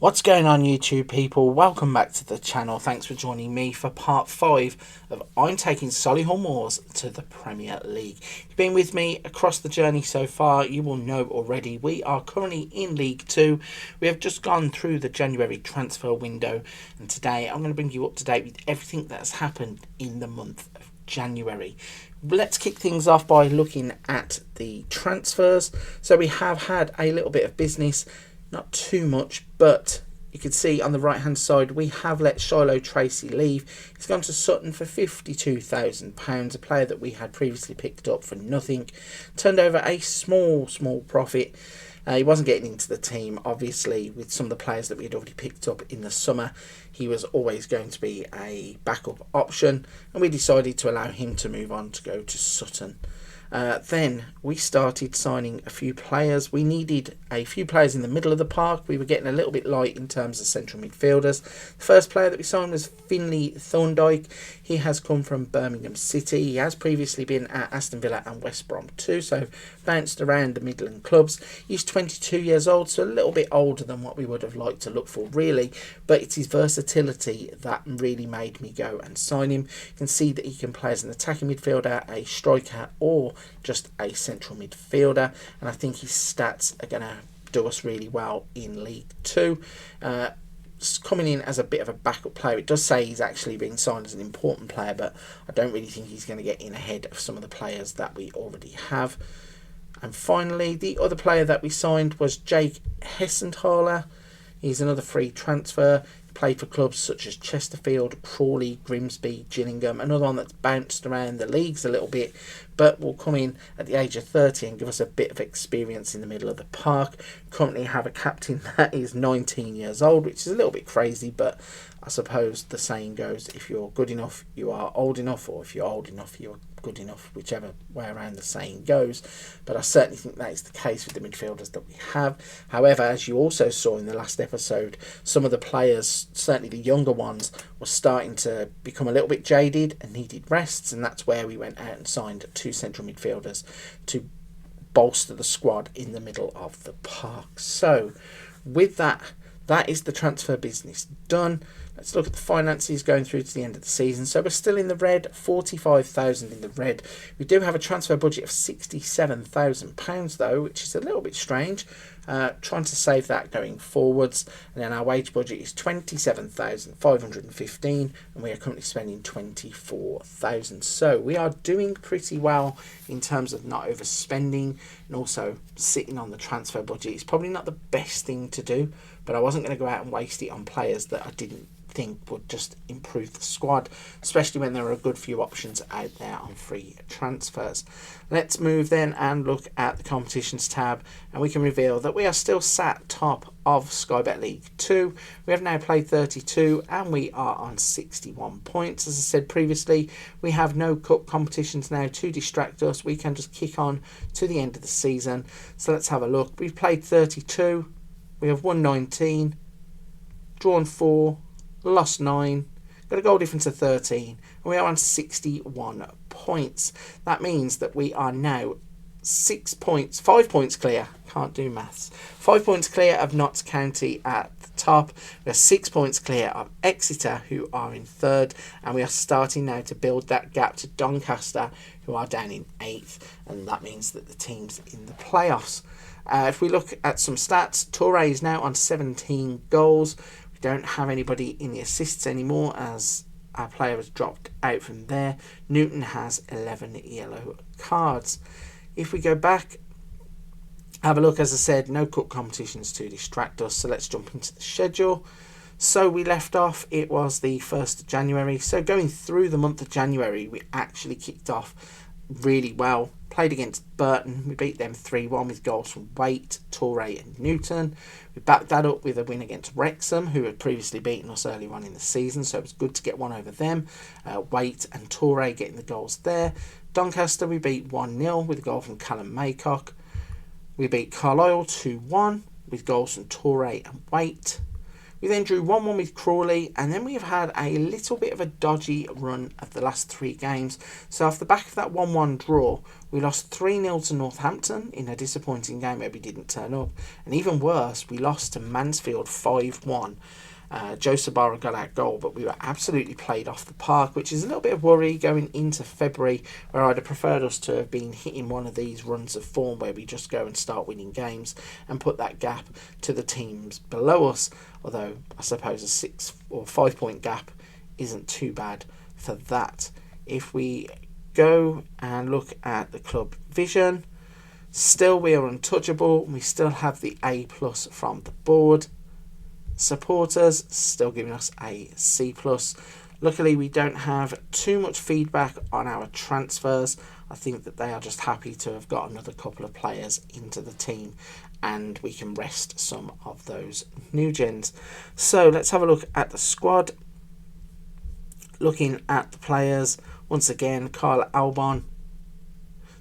What's going on, YouTube people? Welcome back to the channel. Thanks for joining me for part 5 of I'm taking Solihull Moors to the Premier League. If you've been with me across the journey so far, you will know already we are currently in League 2. We have just gone through the January transfer window, and today I'm going to bring you up to date with everything that has happened in the month of January. Let's kick things off by looking at the transfers. So we have had a little bit of business. Not too much, but you can see on the right hand side we have let Shiloh Tracy leave. He's gone to Sutton for £52,000, a player that we had previously picked up for nothing. Turned over a small profit. He wasn't getting into the team, obviously, with some of the players that we had already picked up in the summer. He was always going to be a backup option, and we decided to allow him to move on to go to Sutton. Then we started signing a few players. We needed a few players in the middle of the park. We were getting a little bit light in terms of central midfielders. The first player that we signed was Finlay Thorndike. He has come from Birmingham City. He has previously been at Aston Villa and West Brom too, so bounced around the Midland clubs. He's 22 years old, so a little bit older than what we would have liked to look for, really. But it's his versatility that really made me go and sign him. You can see that he can play as an attacking midfielder, a striker, or just a central midfielder, and I think his stats are going to do us really well in League 2. Coming in as a bit of a backup player. It does say he's actually being signed as an important player, but I don't really think he's going to get in ahead of some of the players that we already have. And finally, the other player that we signed was Jake Hessenthaler. He's another free transfer. Played for clubs such as Chesterfield, Crawley, Grimsby, Gillingham. Another one that's bounced around the leagues a little bit, but will come in at the age of 30 and give us a bit of experience in the middle of the park. Currently have a captain that is 19 years old, which is a little bit crazy, but I suppose the saying goes, if you're good enough, you are old enough, or if you're old enough, you're good enough, whichever way around the saying goes. But I certainly think that is the case with the midfielders that we have. However, as you also saw in the last episode, some of the players, certainly the younger ones, were starting to become a little bit jaded and needed rests, and that's where we went out and signed 2 central midfielders to bolster the squad in the middle of the park. So with that is the transfer business done. Let's look at the finances going through to the end of the season. So we're still in the red, 45,000 in the red. We do have a transfer budget of £67,000 though, which is a little bit strange. Trying to save that going forwards. And then our wage budget is 27,515, and we are currently spending 24,000. So we are doing pretty well in terms of not overspending, and also sitting on the transfer budget. It's probably not the best thing to do, but I wasn't going to go out and waste it on players that I didn't think would just improve the squad, especially when there are a good few options out there on free transfers. Let's move then and look at the competitions tab, and we can reveal that we are still sat top of Sky Bet League 2. We have now played 32 and we are on 61 points. As I said previously, we have no cup competitions now to distract us. We can just kick on to the end of the season. So let's have a look. We've played 32, we have won 19, drawn 4, lost 9, got a goal difference of 13, and we are on 61 points. That means that we are now 5 points clear. Can't do maths. 5 points clear of Notts County at the top. We are 6 points clear of Exeter, who are in 3rd, and we are starting now to build that gap to Doncaster, who are down in 8th, and that means that the team's in the playoffs. If we look at some stats, Toure is now on 17 goals. We don't have anybody in the assists anymore, as our player has dropped out from there. Newton has 11 yellow cards. If we go back, have a look, as I said, no cup competitions to distract us. So let's jump into the schedule. So we left off, it was the 1st of January. So going through the month of January, we actually kicked off really well. Played against Burton. We beat them 3-1 with goals from Waite, Toure and Newton. We backed that up with a win against Wrexham, who had previously beaten us earlier on in the season, so it was good to get one over them. Waite and Toure getting the goals there. Doncaster we beat 1-0 with a goal from Callum Maycock. We beat Carlisle 2-1 with goals from Toure and Waite. We then drew 1-1 with Crawley, and then we've had a little bit of a dodgy run of the last 3 games. So off the back of that 1-1 draw, we lost 3-0 to Northampton in a disappointing game where we didn't turn up. And even worse, we lost to Mansfield 5-1. Joe Sabara got our goal, but we were absolutely played off the park, which is a little bit of worry going into February, where I'd have preferred us to have been hitting one of these runs of form where we just go and start winning games and put that gap to the teams below us. Although I suppose a 6 or 5 point gap isn't too bad for that. If we go and look at the club vision, still we are untouchable. We still have the A+ from the board. Supporters still giving us a C+. Luckily, we don't have too much feedback on our transfers. I think that they are just happy to have got another couple of players into the team, and we can rest some of those new gens. So let's have a look at the squad. Looking at the players, once again, Kyle Albon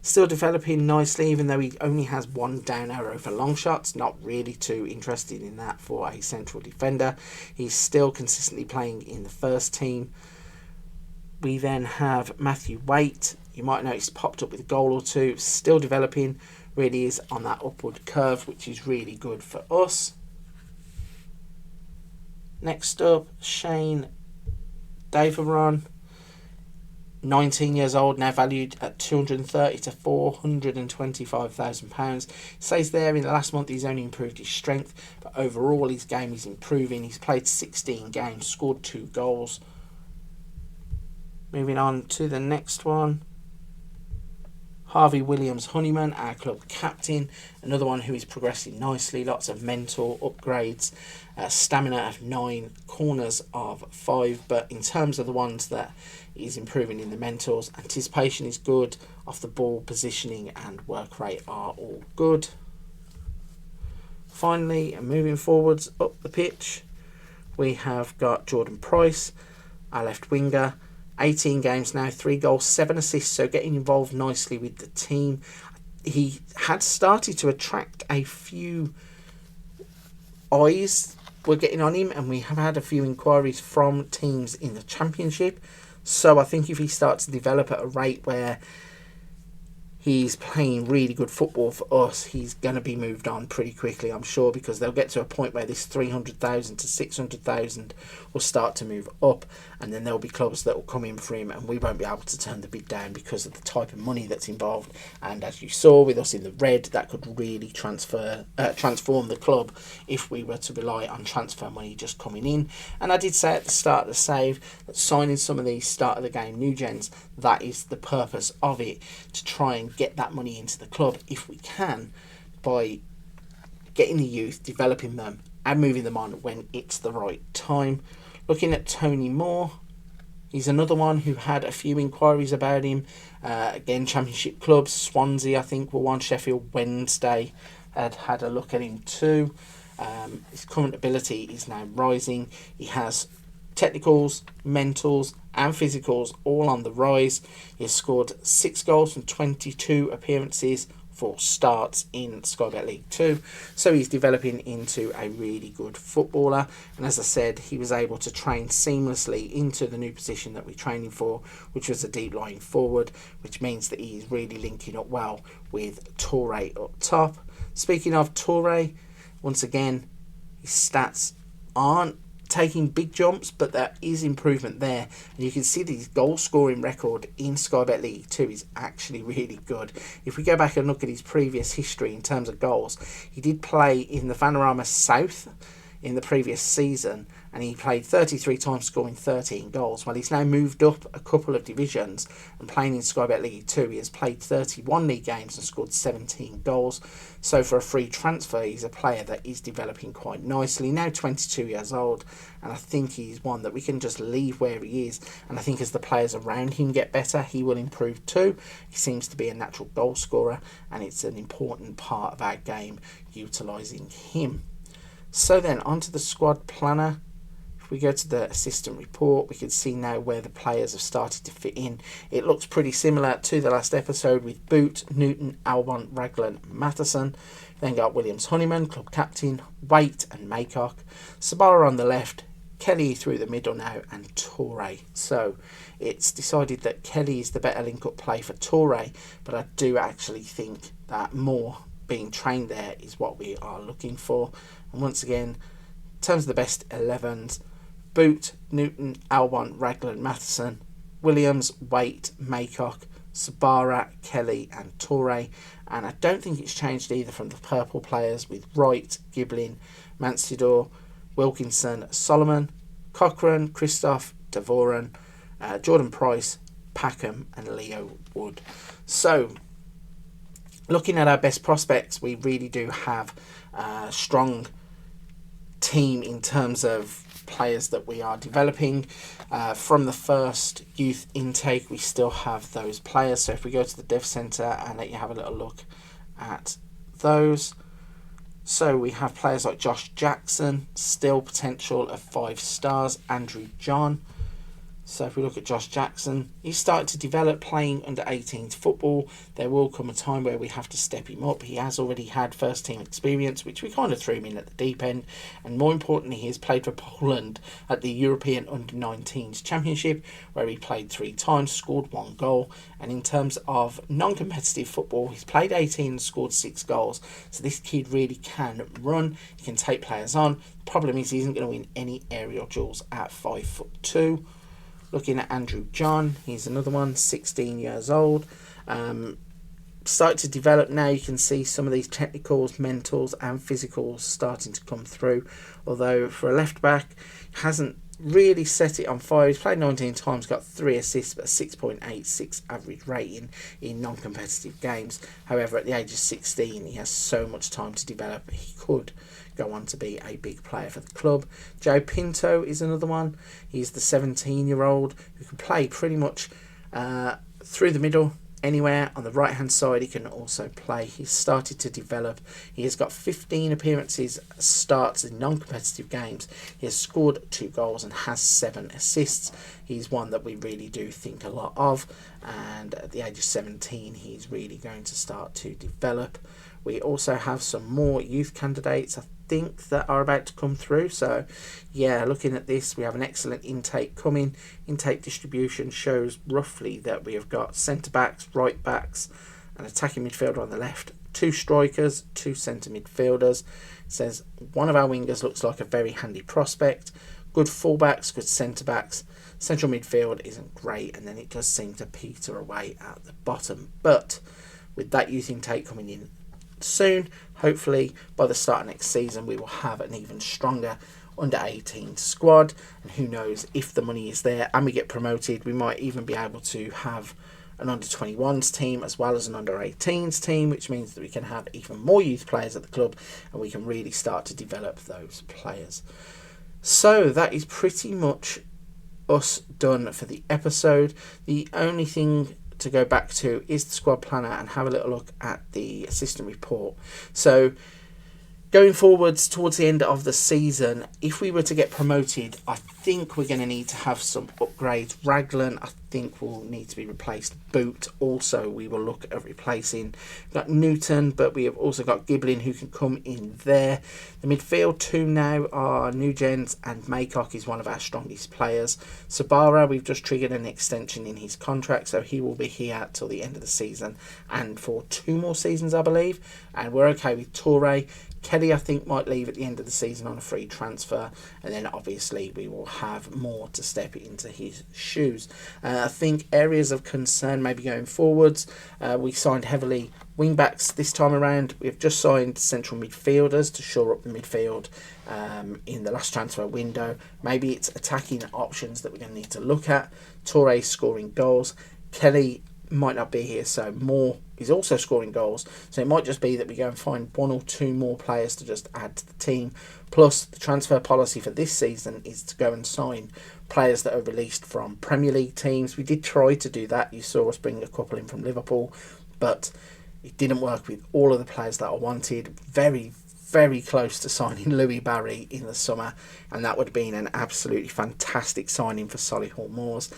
still developing nicely, even though he only has 1 down arrow for long shots. Not really too interested in that for a central defender. He's still consistently playing in the first team. We then have Matthew Waite. You might notice popped up with a goal or 2. Still developing. Really is on that upward curve, which is really good for us. Next up, Shane Daveron. 19 years old, now valued at £230,000 to £425,000. Says there in the last month he's only improved his strength, but overall his game is improving. He's played 16 games, scored 2 goals. Moving on to the next one. Harvey Williams Honeyman, our club captain, another one who is progressing nicely, lots of mental upgrades, stamina of 9, corners of 5, but in terms of the ones that he's improving in the mentals, anticipation is good, off the ball, positioning and work rate are all good. Finally, moving forwards up the pitch, we have got Jordan Price, our left winger. 18 games now, 3 goals, 7 assists, so getting involved nicely with the team. He had started to attract a few eyes were getting on him, and we have had a few inquiries from teams in the Championship. So I think if he starts to develop at a rate where he's playing really good football for us, he's going to be moved on pretty quickly, I'm sure, because they'll get to a point where this 300,000 to 600,000 will start to move up, and then there'll be clubs that will come in for him, and we won't be able to turn the bid down because of the type of money that's involved. And as you saw with us in the red, that could really transform the club if we were to rely on transfer money just coming in. And I did say at the start of the save that signing some of these start of the game new gens, that is the purpose of it, to try and get that money into the club if we can, by getting the youth, developing them and moving them on when it's the right time. Looking at Tony Moore, he's another one who had a few inquiries about him. Again, Championship clubs, Swansea I think were one, Sheffield Wednesday had a look at him too. His current ability is now rising. He has technicals, mentals and physicals all on the rise. He has scored 6 goals from 22 appearances, 4 starts in Sky Bet League 2. So he's developing into a really good footballer. And as I said, he was able to train seamlessly into the new position that we're training for, which was a deep lying forward, which means that he is really linking up well with Toure up top. Speaking of Toure, once again, his stats aren't taking big jumps, but there is improvement there, and you can see that his goal scoring record in Sky Bet League 2 is actually really good. If we go back and look at his previous history in terms of goals, he did play in the Vanarama South in the previous season, and he played 33 times, scoring 13 goals. Well, he's now moved up a couple of divisions and playing in Sky Bet League 2. He has played 31 league games and scored 17 goals. So for a free transfer, he's a player that is developing quite nicely. Now 22 years old, and I think he's one that we can just leave where he is. And I think as the players around him get better, he will improve too. He seems to be a natural goal scorer, and it's an important part of our game, utilising him. So then, onto the squad planner. If we go to the assistant report, we can see now where the players have started to fit in. It looks pretty similar to the last episode with Boot, Newton, Albon, Raglan, Matheson. Then got Williams Honeyman, club captain, Waite and Maycock. Sabara on the left, Kelly through the middle now, and Toure. So it's decided that Kelly is the better link-up play for Toure, but I do actually think that Moore being trained there is what we are looking for. And once again, in terms of the best 11s, Boot, Newton, Albon, Raglan, Matheson, Williams, Waite, Maycock, Sabara, Kelly and Toure. And I don't think it's changed either from the purple players with Wright, Giblin, Mansidor, Wilkinson, Solomon, Cochrane, Christoph, Devoren, Jordan Price, Packham and Leo Wood. So looking at our best prospects, we really do have a strong team in terms of players that we are developing. From the first youth intake, we still have those players. So if we go to the Dev Centre and let you have a little look at those. So we have players like Josh Jackson, still potential of 5 stars. Andrew John. So if we look at Josh Jackson, he's started to develop playing under 18s football. There will come a time where we have to step him up. He has already had first team experience, which we kind of threw him in at the deep end. And more importantly, he has played for Poland at the European Under-19s Championship, where he played 3 times, scored 1 goal. And in terms of non-competitive football, he's played 18 and scored 6 goals. So this kid really can run. He can take players on. The problem is he isn't going to win any aerial duels at 5'2". Looking at Andrew John, he's another one, 16 years old. Started to develop now. You can see some of these technicals, mentals and physicals starting to come through. Although for a left back, hasn't really set it on fire. He's played 19 times, got 3 assists, but a 6.86 average rating in non-competitive games. However, at the age of 16, he has so much time to develop. He could go on to be a big player for the club. Joe Pinto is another one. He's the 17-year-old who can play pretty much through the middle, anywhere. On the right hand side he can also play. He's started to develop. He has got 15 appearances, starts in non-competitive games. He has scored 2 goals and has 7 assists. He's one that we really do think a lot of, and at the age of 17 he's really going to start to develop. We also have some more youth candidates I think that are about to come through. So yeah, looking at this, we have an excellent intake coming. Intake distribution shows roughly that we have got centre backs, right backs, an attacking midfielder on the left, 2 strikers, 2 centre midfielders. It says one of our wingers looks like a very handy prospect. Good fullbacks, good centre backs. Central midfield isn't great, and then it does seem to peter away at the bottom. But with that youth intake coming in soon, hopefully by the start of next season we will have an even stronger under 18 squad, and who knows, if the money is there and we get promoted, we might even be able to have an under 21s team as well as an under 18s team, which means that we can have even more youth players at the club and we can really start to develop those players. So that is pretty much us done for the episode. The only thing to go back to is the squad planner and have a little look at the assistant report. So going forwards towards the end of the season, if we were to get promoted, I think we're going to need to have some upgrades. Raglan, I think, will need to be replaced. Boot, also, we will look at replacing. We've got Newton, but we have also got Giblin who can come in there. The midfield 2 now are Nugent, and Maycock is one of our strongest players. Sabara, we've just triggered an extension in his contract, so he will be here till the end of the season and for 2 more seasons, I believe. And we're okay with Toure. Kelly, I think, might leave at the end of the season on a free transfer, and then obviously we will have more to step into his shoes. I think areas of concern maybe going forwards, we signed heavily wing backs this time around. We've just signed central midfielders to shore up the midfield in the last transfer window. Maybe it's attacking options that we're going to need to look at. Toure scoring goals. Kelly might not be here, so Moore is also scoring goals, so it might just be that we go and find 1 or 2 more players to just add to the team. Plus, the transfer policy for this season is to go and sign players that are released from Premier League teams. We did try to do that. You saw us bring a couple in from Liverpool, but it didn't work with all of the players that I wanted. Very close to signing Louis Barry in the summer, and that would have been an absolutely fantastic signing for Solihull Moors.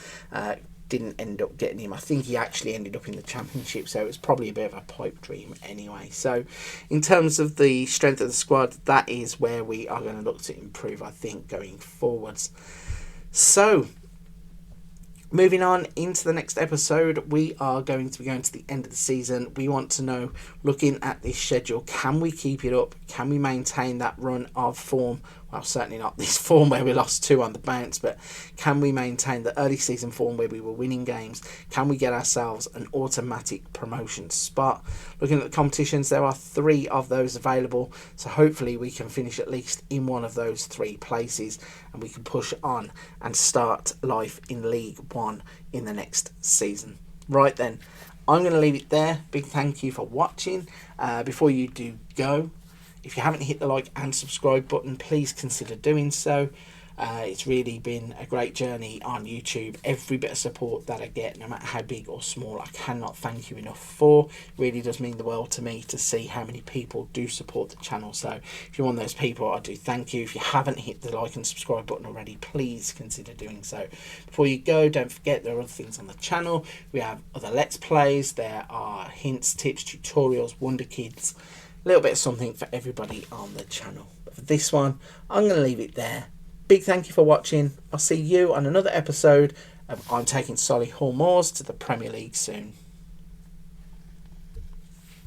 didn't end up getting him. I think he actually ended up in the Championship, so it was probably a bit of a pipe dream anyway. So in terms of the strength of the squad, that is where we are going to look to improve, I think, going forwards. So moving on into the next episode, we are going to be going to the end of the season. We want to know, looking at this schedule, can we keep it up? Can we maintain that run of form? Well, certainly not this form where we lost 2 on the bounce, but can we maintain the early season form where we were winning games? Can we get ourselves an automatic promotion spot? Looking at the competitions, there are 3 of those available, so hopefully we can finish at least in one of those 3 places, and we can push on and start life in League One in the next season. Right then, I'm going to leave it there. Big thank you for watching. Before you do go, if you haven't hit the like and subscribe button, please consider doing so. It's really been a great journey on YouTube. Every bit of support that I get, no matter how big or small, I cannot thank you enough for. It really does mean the world to me to see how many people do support the channel. So if you're one of those people, I do thank you. If you haven't hit the like and subscribe button already, please consider doing so. Before you go, don't forget there are other things on the channel. We have other Let's Plays. There are hints, tips, tutorials, Wonder Kids. A little bit of something for everybody on the channel. But for this one, I'm going to leave it there. Big thank you for watching. I'll see you on another episode of I'm taking Solihull Moors to the Premier League soon.